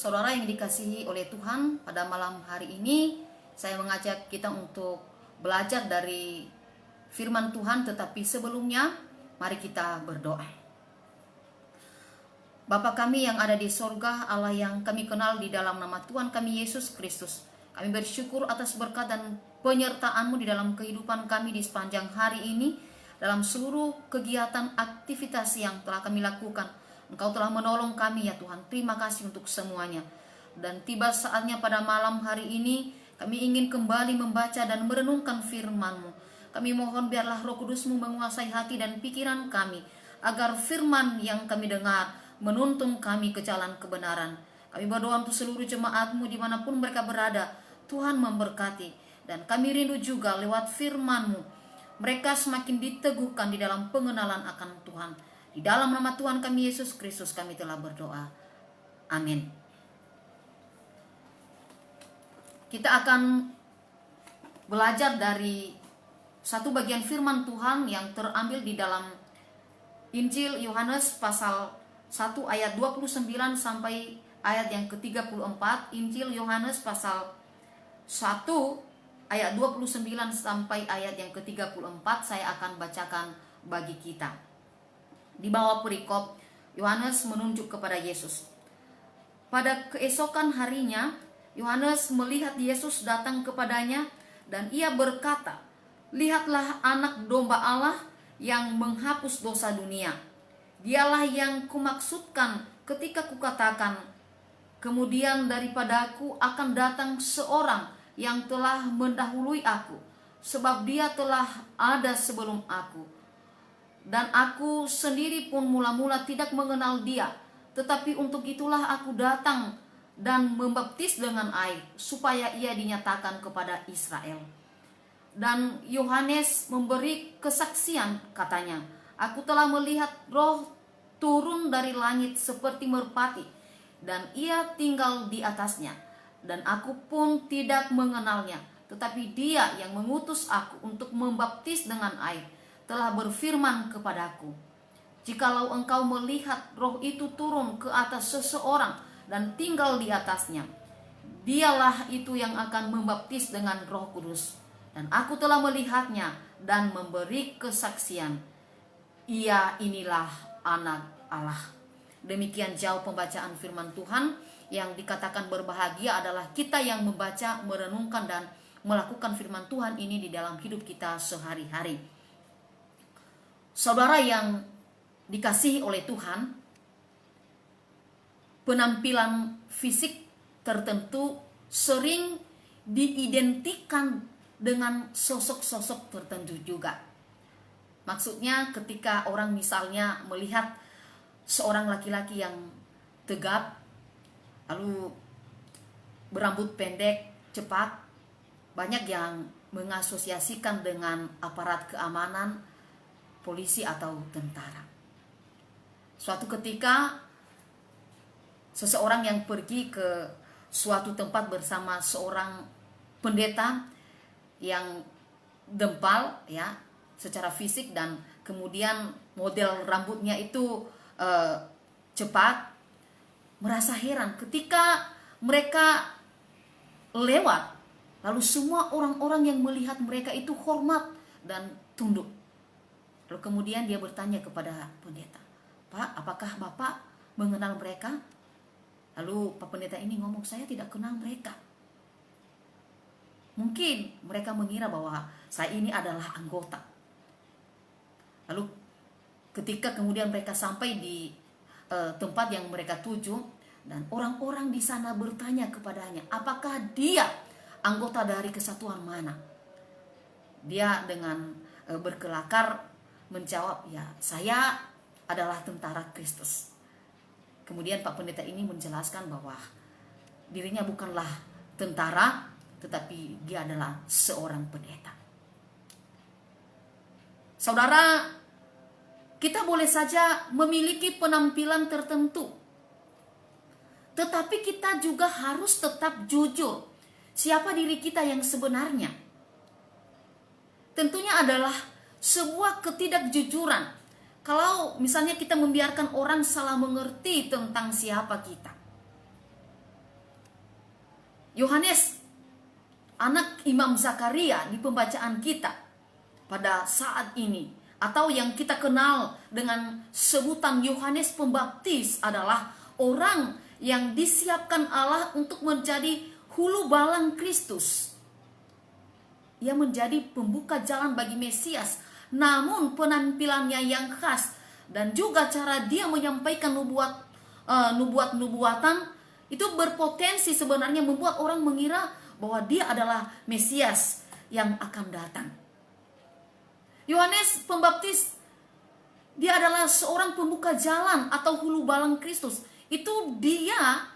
Saudara yang dikasihi oleh Tuhan, pada malam hari ini saya mengajak kita untuk belajar dari firman Tuhan, tetapi sebelumnya mari kita berdoa. Bapa kami yang ada di sorga, Allah yang kami kenal di dalam nama Tuhan kami Yesus Kristus, kami bersyukur atas berkat dan penyertaan-Mu di dalam kehidupan kami di sepanjang hari ini, dalam seluruh kegiatan aktivitas yang telah kami lakukan. Engkau telah menolong kami ya Tuhan, terima kasih untuk semuanya. Dan tiba saatnya pada malam hari ini kami ingin kembali membaca dan merenungkan firman-Mu. Kami mohon biarlah Roh Kudus-Mu menguasai hati dan pikiran kami, agar firman yang kami dengar menuntun kami ke jalan kebenaran. Kami berdoa untuk seluruh jemaat-Mu dimanapun mereka berada, Tuhan memberkati. Dan kami rindu juga lewat firman-Mu, mereka semakin diteguhkan di dalam pengenalan akan Tuhan. Di dalam nama Tuhan kami Yesus Kristus kami telah berdoa. Amin. Kita akan belajar dari satu bagian firman Tuhan yang terambil di dalam Injil Yohanes pasal 1 ayat 29 sampai ayat yang ke-34. Injil Yohanes pasal 1 ayat 29 sampai ayat yang ke-34 saya akan bacakan bagi kita. Di bawah perikop, Yohanes menunjuk kepada Yesus. Pada keesokan harinya, Yohanes melihat Yesus datang kepadanya dan ia berkata, "Lihatlah anak domba Allah yang menghapus dosa dunia. Dialah yang kumaksudkan ketika kukatakan, kemudian daripadaku akan datang seorang yang telah mendahului aku, sebab dia telah ada sebelum aku. Dan aku sendiri pun mula-mula tidak mengenal dia, tetapi untuk itulah aku datang dan membaptis dengan air, supaya ia dinyatakan kepada Israel." Dan Yohanes memberi kesaksian, katanya, "Aku telah melihat Roh turun dari langit seperti merpati, dan ia tinggal di atasnya. Dan aku pun tidak mengenalnya, tetapi dia yang mengutus aku untuk membaptis dengan air telah berfirman kepadaku, jikalau engkau melihat Roh itu turun ke atas seseorang dan tinggal di atasnya, dialah itu yang akan membaptis dengan Roh Kudus. Dan aku telah melihatnya dan memberi kesaksian, ia inilah anak Allah." Demikian jauh pembacaan firman Tuhan. Yang dikatakan berbahagia adalah kita yang membaca, merenungkan dan melakukan firman Tuhan ini di dalam hidup kita sehari-hari. Saudara yang dikasihi oleh Tuhan, penampilan fisik tertentu sering diidentikan dengan sosok-sosok tertentu juga. Maksudnya ketika orang misalnya melihat seorang laki-laki yang tegap, lalu berambut pendek, cepat, banyak yang mengasosiasikan dengan aparat keamanan, polisi atau tentara. Suatu ketika seseorang yang pergi ke suatu tempat bersama seorang pendeta yang dempal ya secara fisik, dan kemudian model rambutnya itu cepat, merasa heran ketika mereka lewat, lalu semua orang-orang yang melihat mereka itu hormat dan tunduk. Lalu kemudian dia bertanya kepada pendeta, "Pak, apakah Bapak mengenal mereka?" Lalu Pak Pendeta ini ngomong, "Saya tidak kenal mereka." Mungkin mereka mengira bahwa saya ini adalah anggota. Lalu ketika kemudian mereka sampai di tempat yang mereka tuju, dan orang-orang di sana bertanya kepadanya, apakah dia anggota dari kesatuan mana? Dia dengan berkelakar menjawab, "Ya, saya adalah tentara Kristus." Kemudian Pak Pendeta ini menjelaskan bahwa dirinya bukanlah tentara, tetapi dia adalah seorang pendeta. Saudara, kita boleh saja memiliki penampilan tertentu, tetapi kita juga harus tetap jujur siapa diri kita yang sebenarnya. Tentunya adalah sebuah ketidakjujuran kalau misalnya kita membiarkan orang salah mengerti tentang siapa kita. Yohanes, anak Imam Zakaria di pembacaan kita pada saat ini, atau yang kita kenal dengan sebutan Yohanes Pembaptis, adalah orang yang disiapkan Allah untuk menjadi hulu balang Kristus. Ia menjadi pembuka jalan bagi Mesias, namun penampilannya yang khas dan juga cara dia menyampaikan nubuatan itu berpotensi sebenarnya membuat orang mengira bahwa dia adalah Mesias yang akan datang. Yohanes Pembaptis, dia adalah seorang pembuka jalan atau hulu balang Kristus. Itu dia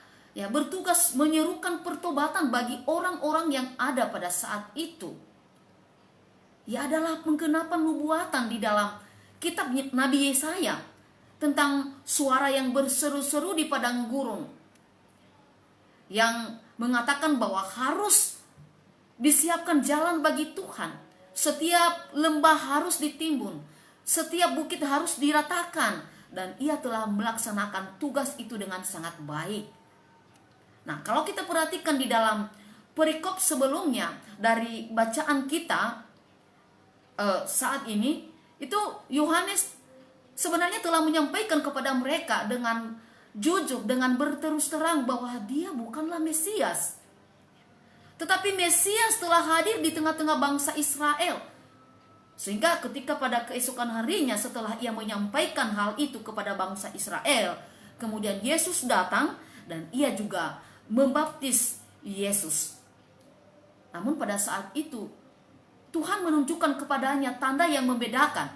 bertugas menyerukan pertobatan bagi orang-orang yang ada pada saat itu. Ia adalah penggenapan nubuatan di dalam kitab Nabi Yesaya tentang suara yang berseru-seru di padang gurun, yang mengatakan bahwa harus disiapkan jalan bagi Tuhan. Setiap lembah harus ditimbun, setiap bukit harus diratakan, dan ia telah melaksanakan tugas itu dengan sangat baik. Nah, kalau kita perhatikan di dalam perikop sebelumnya dari bacaan kita saat ini, itu Yohanes sebenarnya telah menyampaikan kepada mereka dengan jujur, dengan berterus terang bahwa dia bukanlah Mesias. Tetapi Mesias telah hadir di tengah-tengah bangsa Israel. Sehingga ketika pada keesokan harinya setelah ia menyampaikan hal itu kepada bangsa Israel, kemudian Yesus datang dan ia juga membaptis Yesus. Namun pada saat itu Tuhan menunjukkan kepadanya tanda yang membedakan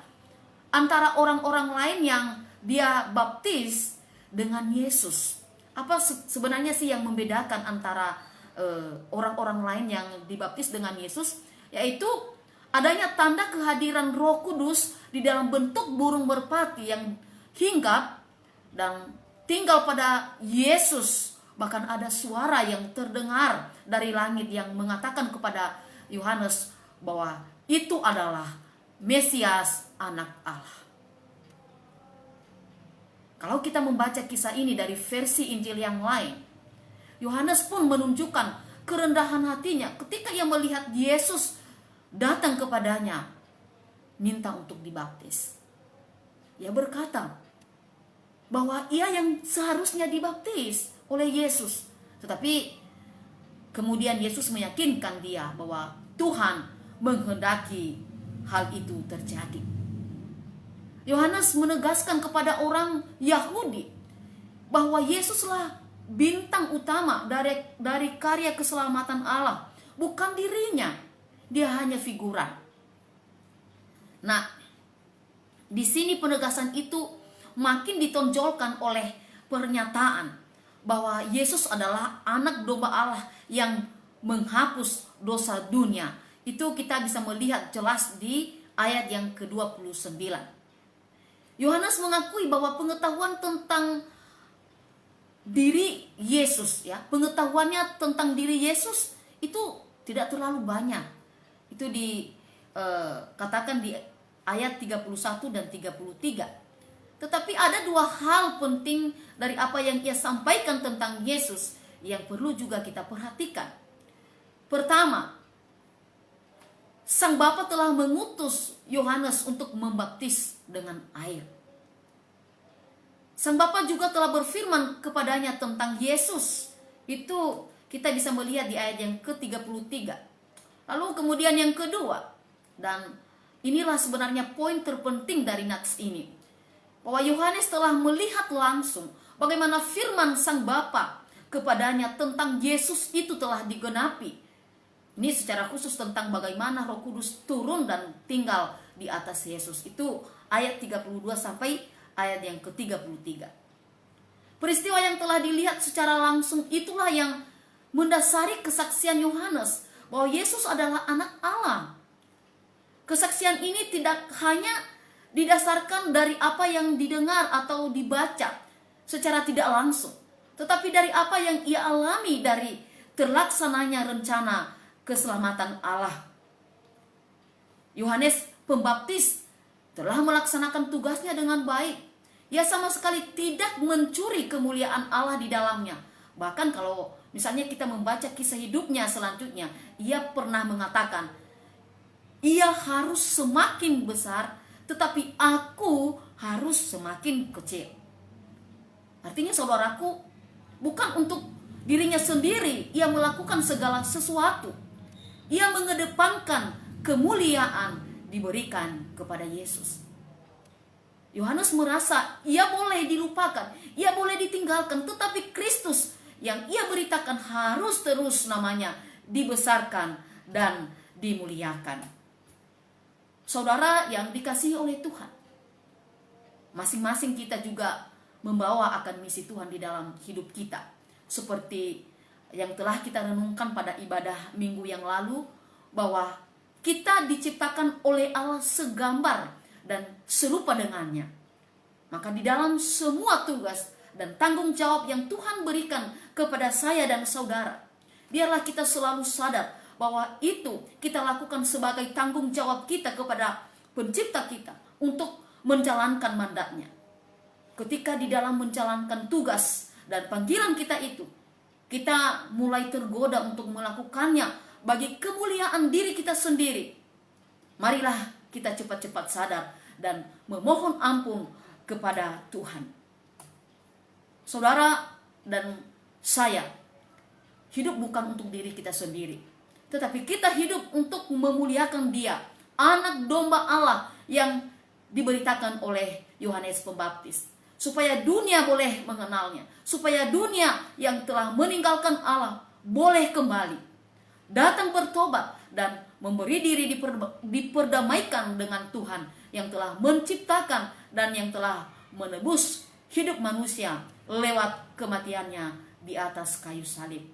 antara orang-orang lain yang dia baptis dengan Yesus. Apa sebenarnya sih yang membedakan antara orang-orang lain yang dibaptis dengan Yesus? Yaitu adanya tanda kehadiran Roh Kudus di dalam bentuk burung merpati yang hinggap dan tinggal pada Yesus. Bahkan ada suara yang terdengar dari langit yang mengatakan kepada Yohanes bahwa itu adalah Mesias, anak Allah. Kalau kita membaca kisah ini dari versi Injil yang lain, Yohanes pun menunjukkan kerendahan hatinya ketika ia melihat Yesus datang kepadanya, minta untuk dibaptis. Ia berkata bahwa ia yang seharusnya dibaptis oleh Yesus. Tetapi kemudian Yesus meyakinkan dia bahwa Tuhan menghendaki hal itu terjadi. Yohanes menegaskan kepada orang Yahudi bahwa Yesuslah bintang utama dari karya keselamatan Allah, bukan dirinya. Dia hanya figuran. Nah, di sini penegasan itu makin ditonjolkan oleh pernyataan bahwa Yesus adalah anak domba Allah yang menghapus dosa dunia. Itu kita bisa melihat jelas di ayat yang ke-29. Yohanes mengakui bahwa pengetahuan tentang diri Yesus, pengetahuannya tentang diri Yesus itu tidak terlalu banyak. Itu dikatakan di ayat 31 dan 33. Tetapi ada dua hal penting dari apa yang ia sampaikan tentang Yesus yang perlu juga kita perhatikan. Pertama, Sang Bapa telah mengutus Yohanes untuk membaptis dengan air. Sang Bapa juga telah berfirman kepadanya tentang Yesus. Itu kita bisa melihat di ayat yang ke-33. Lalu kemudian yang kedua, dan inilah sebenarnya poin terpenting dari nats ini, bahwa Yohanes telah melihat langsung bagaimana firman Sang Bapa kepadanya tentang Yesus itu telah digenapi. Ini secara khusus tentang bagaimana Roh Kudus turun dan tinggal di atas Yesus. Itu ayat 32 sampai ayat yang ke-33. Peristiwa yang telah dilihat secara langsung itulah yang mendasari kesaksian Yohanes bahwa Yesus adalah anak Allah. Kesaksian ini tidak hanya didasarkan dari apa yang didengar atau dibaca secara tidak langsung, tetapi dari apa yang ia alami dari terlaksananya rencana keselamatan Allah. Yohanes Pembaptis telah melaksanakan tugasnya dengan baik. Ia sama sekali tidak mencuri kemuliaan Allah di dalamnya. Bahkan kalau misalnya kita membaca kisah hidupnya selanjutnya, ia pernah mengatakan, ia harus semakin besar, tetapi aku harus semakin kecil. Artinya saudaraku, bukan untuk dirinya sendiri ia melakukan segala sesuatu. Ia mengedepankan kemuliaan diberikan kepada Yesus. Yohanes merasa ia boleh dilupakan, ia boleh ditinggalkan, tetapi Kristus yang ia beritakan harus terus namanya dibesarkan dan dimuliakan. Saudara yang dikasihi oleh Tuhan, masing-masing kita juga membawa akan misi Tuhan di dalam hidup kita. Seperti yang telah kita renungkan pada ibadah minggu yang lalu, bahwa kita diciptakan oleh Allah segambar dan serupa dengannya. Maka di dalam semua tugas dan tanggung jawab yang Tuhan berikan kepada saya dan saudara, biarlah kita selalu sadar bahwa itu kita lakukan sebagai tanggung jawab kita kepada pencipta kita untuk menjalankan mandatnya. Ketika di dalam menjalankan tugas dan panggilan kita itu, kita mulai tergoda untuk melakukannya bagi kemuliaan diri kita sendiri, marilah kita cepat-cepat sadar dan memohon ampun kepada Tuhan. Saudara dan saya hidup bukan untuk diri kita sendiri, tetapi kita hidup untuk memuliakan Dia, anak domba Allah yang diberitakan oleh Yohanes Pembaptis, supaya dunia boleh mengenalnya, supaya dunia yang telah meninggalkan Allah boleh kembali, datang bertobat dan memberi diri diperdamaikan dengan Tuhan yang telah menciptakan dan yang telah menebus hidup manusia lewat kematiannya di atas kayu salib.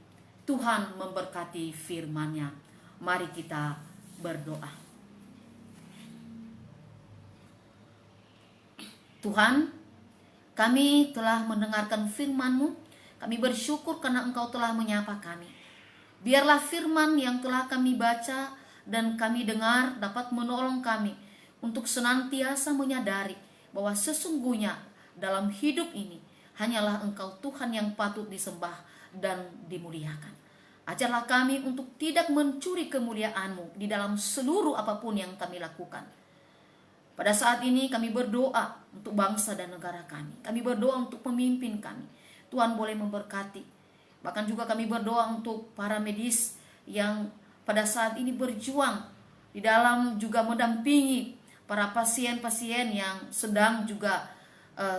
Tuhan memberkati firman-Nya. Mari kita berdoa. Tuhan, kami telah mendengarkan firman-Mu. Kami bersyukur karena Engkau telah menyapa kami. Biarlah firman yang telah kami baca dan kami dengar dapat menolong kami untuk senantiasa menyadari bahwa sesungguhnya dalam hidup ini hanyalah Engkau Tuhan yang patut disembah dan dimuliakan. Ajarlah kami untuk tidak mencuri kemuliaan-Mu di dalam seluruh apapun yang kami lakukan. Pada saat ini kami berdoa untuk bangsa dan negara kami. Kami berdoa untuk pemimpin kami. Tuhan boleh memberkati. Bahkan juga kami berdoa untuk para medis yang pada saat ini berjuang di dalam juga mendampingi para pasien-pasien yang sedang juga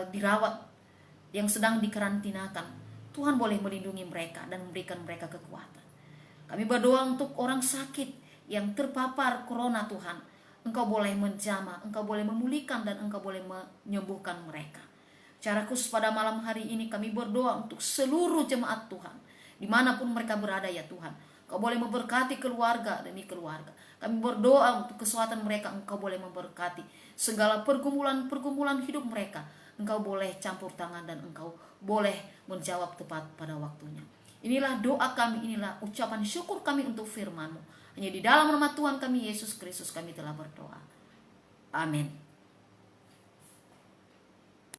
dirawat, yang sedang dikarantinakan. Tuhan boleh melindungi mereka dan memberikan mereka kekuatan. Kami berdoa untuk orang sakit yang terpapar corona. Tuhan, Engkau boleh menjamah, Engkau boleh memulihkan, dan Engkau boleh menyembuhkan mereka. Secara khusus pada malam hari ini kami berdoa untuk seluruh jemaat Tuhan, dimanapun mereka berada ya Tuhan. Engkau boleh memberkati keluarga demi keluarga. Kami berdoa untuk kesehatan mereka, Engkau boleh memberkati segala pergumulan-pergumulan hidup mereka. Engkau boleh campur tangan dan Engkau boleh menjawab tepat pada waktunya. Inilah doa kami, inilah ucapan syukur kami untuk firman-Mu. Hanya di dalam nama Tuhan kami Yesus Kristus kami telah berdoa. Amin.